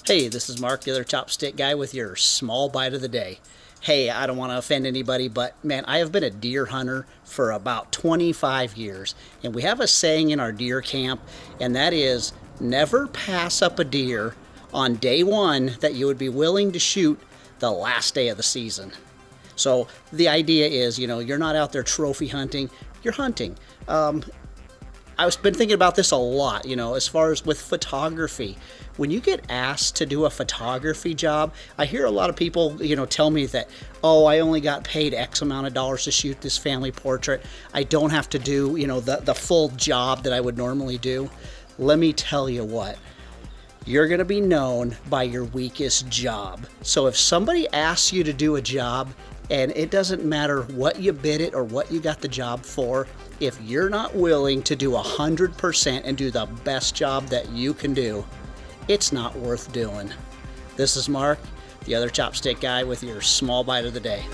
Hey, this is Mark, the other chopstick guy, with your small bite of the day. Hey, I don't want to offend anybody, but man, I have been a deer hunter for about 25 years, and we have a saying in our deer camp, and that is never pass up a deer on day one that you would be willing to shoot the last day of the season. So the idea is, you're not out there trophy hunting, you're hunting. I've been thinking about this a lot, as far as with photography. When you get asked to do a photography job, I hear a lot of people, tell me that, oh, I only got paid X amount of dollars to shoot this family portrait. I don't have to do, the full job that I would normally do. Let me tell you what. You're going to be known by your weakest job. So if somebody asks you to do a job, and it doesn't matter what you bid it or what you got the job for, if you're not willing to do 100% and do the best job that you can do, it's not worth doing. This is Mark, the other chopstick guy, with your small bite of the day.